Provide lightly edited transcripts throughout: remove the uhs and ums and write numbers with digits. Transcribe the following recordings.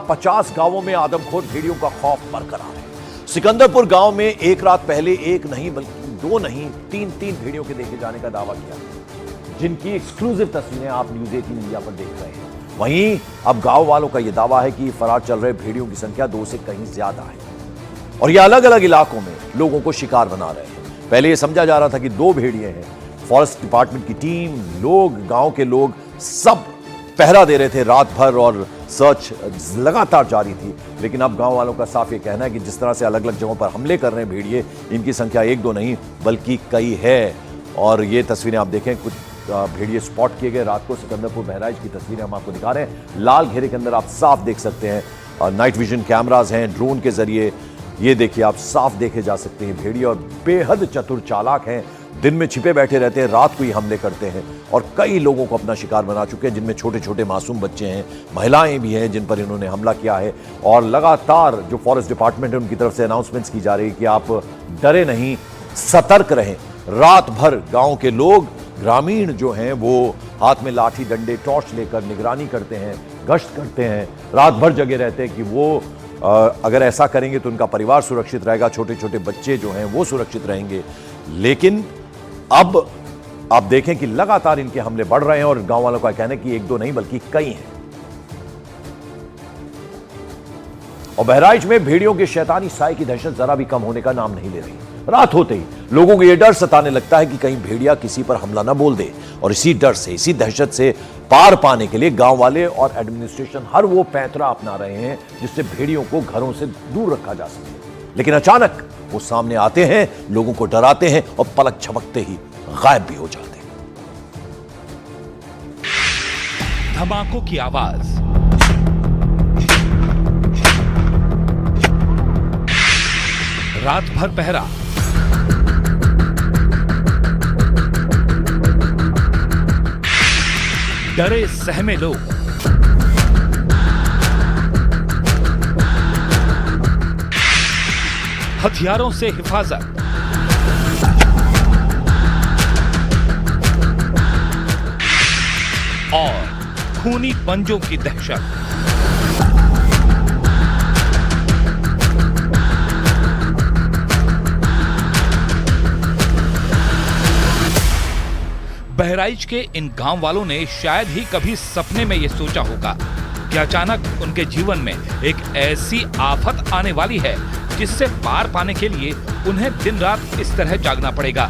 50 गांवों में आदमखोर भेड़ियों का खौफ बरकरार है। सिकंदरपुर गांव में एक रात पहले एक नहीं बल्कि दो नहीं तीन भेड़ियों के देखे जाने का दावा किया, जिनकी एक्सक्लूसिव तस्वीरें आप न्यूज़ 18 इंडिया पर देख रहे हैं। वहीं अब गांव वालों का यह दावा है कि फरार चल रहे भेड़ियों की संख्या 2 से कहीं ज्यादा है और ये अलग अलग इलाकों में लोगों को शिकार बना रहे हैं। पहले यह समझा जा रहा था कि 2 भेड़िए हैं। फॉरेस्ट डिपार्टमेंट की टीम, लोग, गांव के लोग सब पहरा दे रहे थे रात भर और सर्च लगातार जारी थी। लेकिन अब गांव वालों का साफ ये कहना है कि जिस तरह से अलग अलग जगहों पर हमले कर रहे हैं भेड़िए, इनकी संख्या 1-2 नहीं बल्कि कई है। और ये तस्वीरें आप देखें, कुछ भेड़िए स्पॉट किए गए रात को। सिकंदरपुर बहराइच की तस्वीरें हम आपको दिखा रहे हैं। लाल घेरे के अंदर आप साफ देख सकते हैं, नाइट विजन कैमराज हैं, ड्रोन के जरिए ये देखिए आप साफ देखे जा सकते हैं भेड़िए। और बेहद चतुर चालाक हैं, दिन में छिपे बैठे रहते हैं, रात को ही हमले करते हैं और कई लोगों को अपना शिकार बना चुके हैं, जिनमें छोटे छोटे मासूम बच्चे हैं, महिलाएं भी हैं जिन पर इन्होंने हमला किया है। और लगातार जो फॉरेस्ट डिपार्टमेंट है उनकी तरफ से अनाउंसमेंट्स की जा रही है कि आप डरे नहीं, सतर्क रहें। रात भर गांव के लोग, ग्रामीण जो हैं वो हाथ में लाठी डंडे टॉर्च लेकर निगरानी करते हैं, गश्त करते हैं, रात भर जगे रहते हैं कि वो अगर ऐसा करेंगे तो उनका परिवार सुरक्षित रहेगा, छोटे छोटे बच्चे जो हैं वो सुरक्षित रहेंगे। लेकिन अब आप देखें कि लगातार इनके हमले बढ़ रहे हैं और गांव वालों का कहना है कि 1-2 नहीं बल्कि कई हैं। और बहराइच में भेड़ियों के शैतानी साए की दहशत जरा भी कम होने का नाम नहीं ले रही। रात होते ही लोगों को यह डर सताने लगता है कि कहीं भेड़िया किसी पर हमला ना बोल दे। और इसी डर से, इसी दहशत से पार पाने के लिए गांव वाले और एडमिनिस्ट्रेशन हर वो पैंतरा अपना रहे हैं जिससे भेड़ियों को घरों से दूर रखा जा सके। लेकिन अचानक वो सामने आते हैं, लोगों को डराते हैं और पलक झपकते ही गायब भी हो जाते हैं। धमाकों की आवाज, रात भर पहरा, डरे सहमे लोग, हथियारों से हिफाजत, और खूनी पंजों की दहशत। बहराइच के इन गांव वालों ने शायद ही कभी सपने में यह सोचा होगा कि अचानक उनके जीवन में एक ऐसी आफत आने वाली है जिससे पार पाने के लिए उन्हें दिन रात इस तरह जागना पड़ेगा।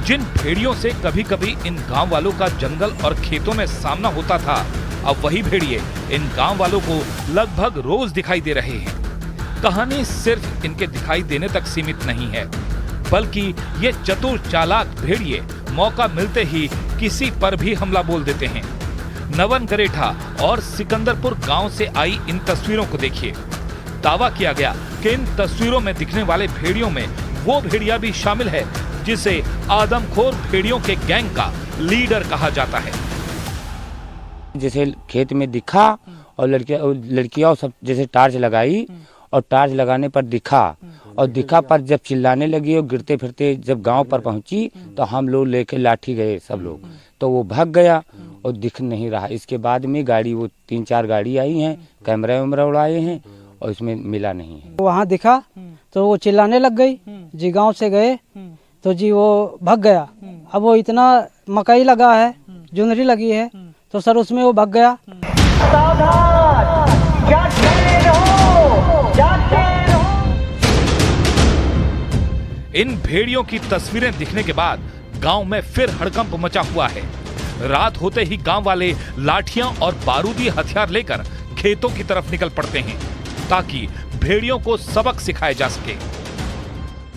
जिन भेड़ियों से कभी कभी इन गांव वालों का जंगल और खेतों में सामना होता था, अब वही भेड़िए इन गांव वालों को लगभग रोज दिखाई दे रहे हैं। कहानी सिर्फ इनके दिखाई देने तक सीमित नहीं है, बल्कि ये चतुर चालाक भेड़िए मौका मिलते ही किसी पर भी हमला बोल देते हैं। नवन गरेठा और सिकंदरपुर गांव से आई इन तस्वीरों को देखिए। दावा किया गया कि इन तस्वीरों में दिखने वाले भेड़ियों में वो भेड़िया भी शामिल है जिसे आदमखोर भेड़ियों के गैंग का लीडर कहा जाता है। जैसे खेत में दिखा और लड़कियां सब जैसे टार्च लगाई और टार्च लगाने पर दिखा और दिखा पर जब चिल्लाने लगी और गिरते फिरते जब गांव पर पहुंची तो हम लोग लेके लाठी गए सब लोग, तो वो भाग गया और दिख नहीं रहा। इसके बाद में गाड़ी, वो 3-4 गाड़ी आई हैं, कैमरा वैमरा उड़ाए हैं और इसमें मिला नहीं है। वहाँ दिखा तो वो चिल्लाने लग गई जी, गाँव से गए तो जी वो भाग गया। अब वो इतना मकई लगा है, जुनरी लगी है, तो सर उसमें वो भाग गया। इन भेड़ियों की तस्वीरें दिखने के बाद गांव में फिर हड़कंप मचा हुआ है। रात होते ही गांव वाले लाठियां और बारूदी हथियार लेकर खेतों की तरफ निकल पड़ते हैं ताकि भेड़ियों को सबक सिखाया जा सके।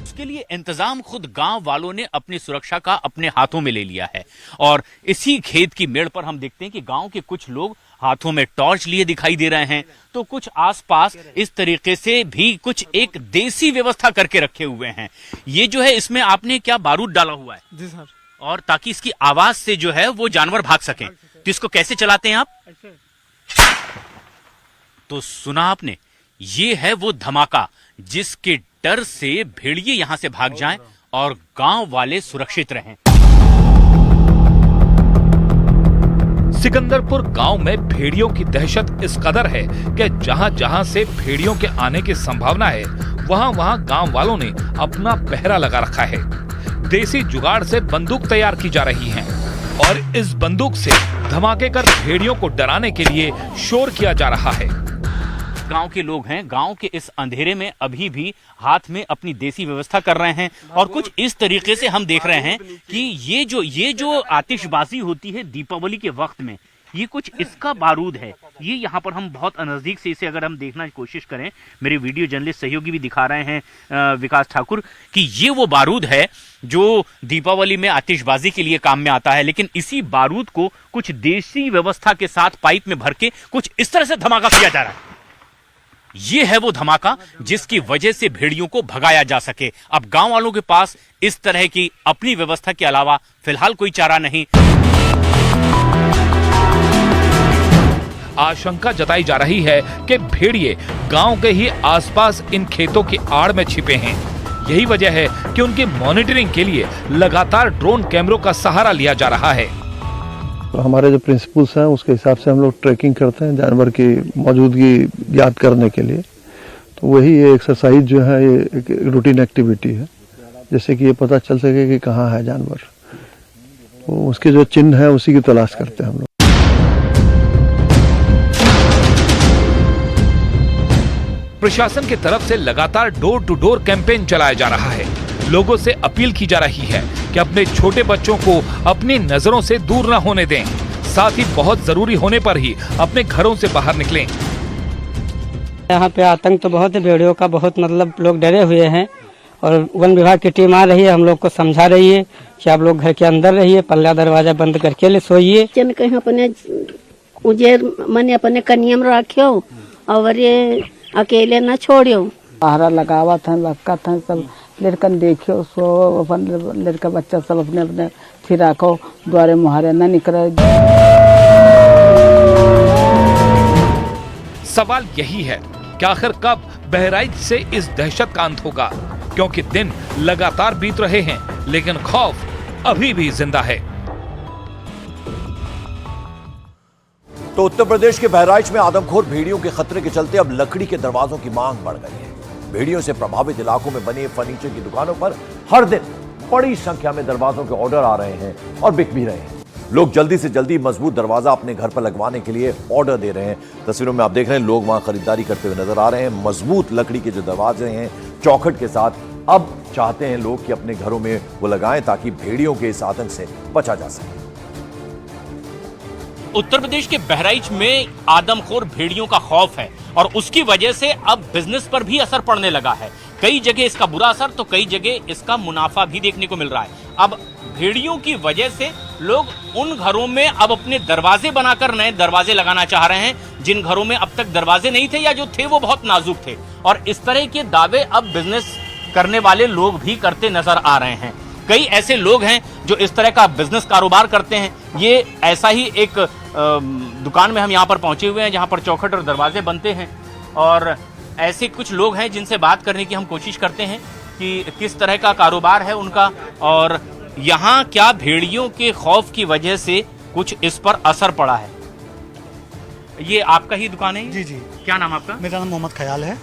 इसके लिए इंतजाम खुद गांव वालों ने अपनी सुरक्षा का अपने हाथों में ले लिया है। और इसी खेत की मेड़ पर हम देखते हैं कि गांव के कुछ लोग हाथों में टॉर्च लिए दिखाई दे रहे हैं, तो कुछ आसपास इस तरीके से भी कुछ एक देसी व्यवस्था करके रखे हुए हैं। ये जो है, इसमें आपने क्या बारूद डाला हुआ है? जी सर। और ताकि इसकी आवाज से जो है वो जानवर भाग सकें। तो इसको कैसे चलाते हैं आप? तो सुना आपने, ये है वो धमाका जिसके डर से भेड़िए यहां से भाग जाएं और गांव वाले सुरक्षित रहें। सिकंदरपुर गांव में भेड़ियों की दहशत इस कदर है कि जहां जहां से भेड़ियों के आने की संभावना है वहां वहां गांव वालों ने अपना पहरा लगा रखा है। देसी जुगाड़ से बंदूक तैयार की जा रही हैं और इस बंदूक से धमाके कर भेड़ियों को डराने के लिए शोर किया जा रहा है। गांव के लोग हैं, गांव के इस अंधेरे में अभी भी हाथ में अपनी देसी व्यवस्था कर रहे हैं और कुछ इस तरीके से हम देख रहे हैं कि ये जो आतिशबाजी होती है दीपावली के वक्त में, ये कुछ इसका बारूद है। ये यहाँ पर हम बहुत नजदीक से इसे अगर हम देखना की कोशिश करें, मेरे वीडियो जर्नलिस्ट सहयोगी भी दिखा रहे हैं विकास ठाकुर, कि ये वो बारूद है जो दीपावली में आतिशबाजी के लिए काम में आता है। लेकिन इसी बारूद को कुछ देसी व्यवस्था के साथ पाइप में भर के कुछ इस तरह से धमाका किया जा रहा है। ये है वो धमाका जिसकी वजह से भेड़ियों को भगाया जा सके। अब गांव वालों के पास इस तरह की अपनी व्यवस्था के अलावा फिलहाल कोई चारा नहीं। आशंका जताई जा रही है कि भेड़िए गांव के ही आसपास इन खेतों की आड़ में छिपे हैं। यही वजह है कि उनकी मॉनिटरिंग के लिए लगातार ड्रोन कैमरों का सहारा लिया जा रहा है। तो हमारे जो प्रिंसिपल्स हैं उसके हिसाब से हम लोग ट्रैकिंग करते हैं जानवर की मौजूदगी याद करने के लिए। तो वही ये एक्सरसाइज जो है ये एक रूटीन एक्टिविटी है, जैसे कि ये पता चल सके कि कहाँ है जानवर, तो उसके जो चिन्ह है उसी की तलाश करते हैं हम लोग। प्रशासन की तरफ से लगातार डोर टू डोर कैंपेन चलाया जा रहा है। लोगों से अपील की जा रही है कि अपने छोटे बच्चों को अपनी नजरों से दूर न होने दें, साथ ही बहुत जरूरी होने पर ही अपने घरों से बाहर निकलें। यहाँ पे आतंक तो बहुत है भेड़ियों का, बहुत मतलब लोग डरे हुए हैं और वन विभाग की टीम आ रही है, हम लोग को समझा रही है कि आप लोग घर के अंदर रहिए, पल्ला दरवाजा बंद करके ले सोइए। कहीं अपने उजेर मने अपने कनियम रखियो और ये अकेले न छोड़ियो। पहरा लगावा था, लक्का था, सब लड़कन देखियो, सो अपन लड़का बच्चा सब अपने अपने फिर रखो, द्वारे मुहारे न निकले। सवाल यही है कि आखिर कब बहराइच से इस दहशत का अंत होगा, क्योंकि दिन लगातार बीत रहे हैं लेकिन खौफ अभी भी जिंदा है। तो उत्तर प्रदेश के बहराइच में आदमखोर भेड़ियों के खतरे के चलते अब लकड़ी के दरवाजों की मांग बढ़ गई है। भेड़ियों से प्रभावित इलाकों में बने फर्नीचर की दुकानों पर हर दिन बड़ी संख्या में दरवाजों के ऑर्डर आ रहे हैं और बिक भी रहे हैं। लोग जल्दी से जल्दी मजबूत दरवाजा अपने घर पर लगवाने के लिए ऑर्डर दे रहे हैं। तस्वीरों में आप देख रहे हैं लोग वहां खरीदारी करते हुए नजर आ रहे हैं। मजबूत लकड़ी के जो दरवाजे हैं चौखट के साथ, अब चाहते हैं लोग कि अपने घरों में वो लगाएं ताकि भेड़ियों के इस आतंक से बचा जा सके। उत्तर प्रदेश के बहराइच में आदमखोर भेड़ियों का खौफ है और उसकी वजह से अब बिजनेस पर भी असर पड़ने लगा है। कई जगह इसका बुरा असर तो कई जगह इसका मुनाफा भी देखने को मिल रहा है। अब भेड़ियों की वजह से लोग उन घरों में अब अपने दरवाजे बनाकर नए दरवाजे लगाना चाह रहे हैं जिन घरों में अब तक दरवाजे नहीं थे या जो थे वो बहुत नाजुक थे, और इस तरह के दावे अब बिजनेस करने वाले लोग भी करते नजर आ रहे हैं। कई ऐसे लोग हैं जो इस तरह का बिजनेस कारोबार करते हैं। ये ऐसा ही एक दुकान में हम यहाँ पर पहुंचे हुए हैं जहाँ पर चौखट और दरवाजे बनते हैं, और ऐसे कुछ लोग हैं जिनसे बात करने की हम कोशिश करते हैं कि किस तरह का कारोबार है उनका और यहाँ क्या भेड़ियों के खौफ की वजह से कुछ इस पर असर पड़ा है। ये आपका ही दुकान है? जी जी। क्या नाम आपका? मेरा नाम मोहम्मद ख्याल है।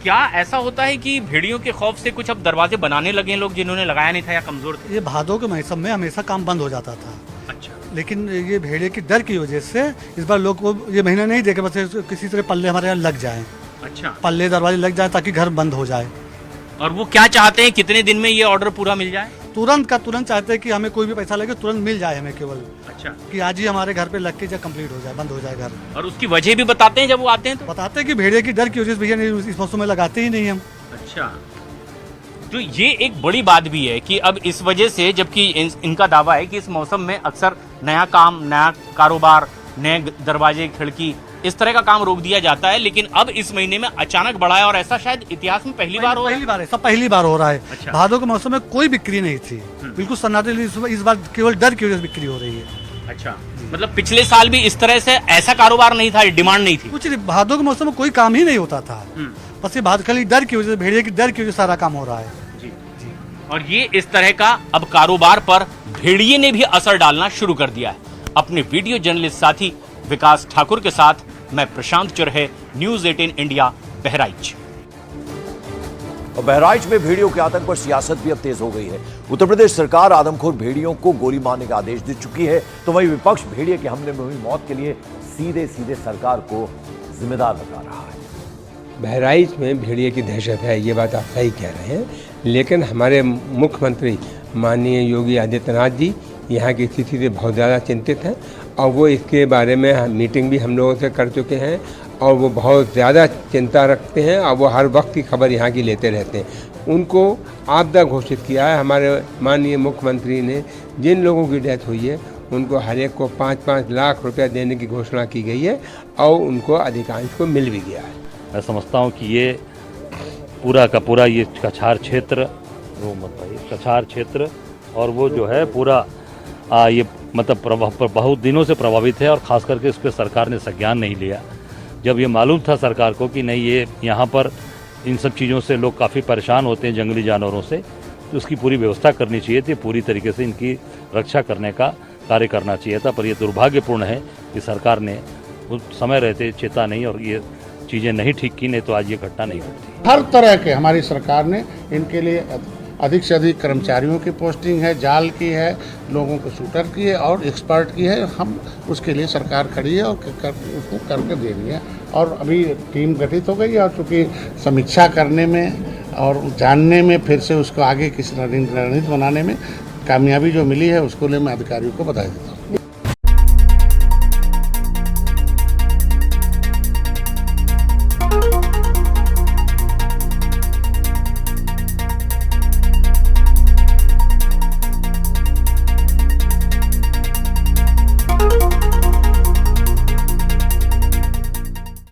क्या ऐसा होता है कि भेड़ियों के खौफ से कुछ अब दरवाजे बनाने लगे लोग जिन्होंने लगाया नहीं था या कमजोर थे? ये भादों के मौसम में हमेशा काम बंद हो जाता था। अच्छा। लेकिन ये भेड़िए की डर की वजह से इस बार लोग को ये महीना नहीं देखे, बस किसी तरह पल्ले हमारे यहाँ लग जाएं। अच्छा। पल्ले दरवाजे लग जाए ताकि घर बंद हो जाए। और वो क्या चाहते हैं, कितने दिन में ये ऑर्डर पूरा मिल जाए? तुरंत का तुरंत चाहते हैं कि हमें कोई भी पैसा लगे तुरंत मिल जाए हमें, केवल अच्छा कि आज ही हमारे घर पे लग के जब कंप्लीट हो जाए, बंद हो जाए घर। और उसकी वजह भी बताते हैं जब वो आते हैं तो? बताते हैं कि भेड़िए की डर की वजह से भैया नहीं इस मौसम में लगाते ही नहीं हम। अच्छा, तो ये एक बड़ी बात भी है कि अब इस वजह से, जबकि इनका दावा है कि इस मौसम में अक्सर नया काम, नया कारोबार, नए दरवाजे, खिड़की, इस तरह का काम रोक दिया जाता है, लेकिन अब इस महीने में अचानक बढ़ा है और ऐसा शायद इतिहास में पहली बार हो रहा है। पहली बार है, सब पहली बार हो रहा है। अच्छा। भादों के मौसम में कोई बिक्री नहीं थी, बिल्कुल सन्नाटे। इस बार केवल डर की वजह से बिक्री हो रही है। अच्छा, मतलब पिछले साल भी इस तरह से ऐसा कारोबार नहीं था, डिमांड नहीं थी? कुछ भादों के मौसम में कोई काम ही नहीं होता था, बस ये खाली डर की वजह से, भेड़िए की डर की वजह से सारा काम हो रहा है। जी। और ये इस तरह का अब कारोबार पर भेड़िए ने भी असर डालना शुरू कर दिया है। अपने वीडियो जर्नलिस्ट साथी विकास ठाकुर के साथ मैं प्रशांत चुरहे, न्यूज़ 18 इंडिया, बहराइच। और बहराइच में भेड़ियों के आतंक पर सियासत भी अब तेज हो गई है। उत्तर प्रदेश सरकार आदमखोर भेड़ियों को गोली मारने का आदेश दे चुकी है, तो वहीं विपक्ष भेड़िए के हमले में हुई मौत के लिए सीधे सीधे सरकार को जिम्मेदार बता रहा है। बहराइच में भेड़िए की दहशत है, ये बात आप सही कह रहे हैं, लेकिन हमारे मुख्यमंत्री माननीय योगी आदित्यनाथ जी यहाँ की स्थिति से बहुत ज़्यादा चिंतित हैं और वो इसके बारे में मीटिंग भी हम लोगों से कर चुके हैं और वो बहुत ज़्यादा चिंता रखते हैं और वो हर वक्त की खबर यहाँ की लेते रहते हैं। उनको आपदा घोषित किया है हमारे माननीय मुख्यमंत्री ने। जिन लोगों की डेथ हुई है उनको हर एक को 5-5 लाख रुपया देने की घोषणा की गई है और उनको अधिकांश को मिल भी गया है। मैं समझता हूँ कि ये पूरा का पूरा ये कछार क्षेत्र, वो कछार क्षेत्र और वो जो है पूरा ये मतलब बहुत दिनों से प्रभावित है और ख़ास करके इस पर सरकार ने संज्ञान नहीं लिया। जब ये मालूम था सरकार को कि नहीं ये यहाँ पर इन सब चीज़ों से लोग काफ़ी परेशान होते हैं जंगली जानवरों से, तो उसकी पूरी व्यवस्था करनी चाहिए थी, पूरी तरीके से इनकी रक्षा करने का कार्य करना चाहिए था। पर ये दुर्भाग्यपूर्ण है कि सरकार ने उस समय रहते चेता नहीं और ये चीज़ें नहीं ठीक की, नहीं तो आज ये घटना नहीं होती। हर तरह के हमारी सरकार ने इनके लिए अधिक से अधिक कर्मचारियों की पोस्टिंग है, जाल की है, लोगों को शूटर की है और एक्सपर्ट की है। हम उसके लिए सरकार खड़ी है और उसको करके दे रही है। और अभी टीम गठित हो गई है और चूँकि समीक्षा करने में और जानने में फिर से उसको आगे किसी रणनीति बनाने में कामयाबी जो मिली है उसको लिए मैं अधिकारियों को बधाई देता हूँ।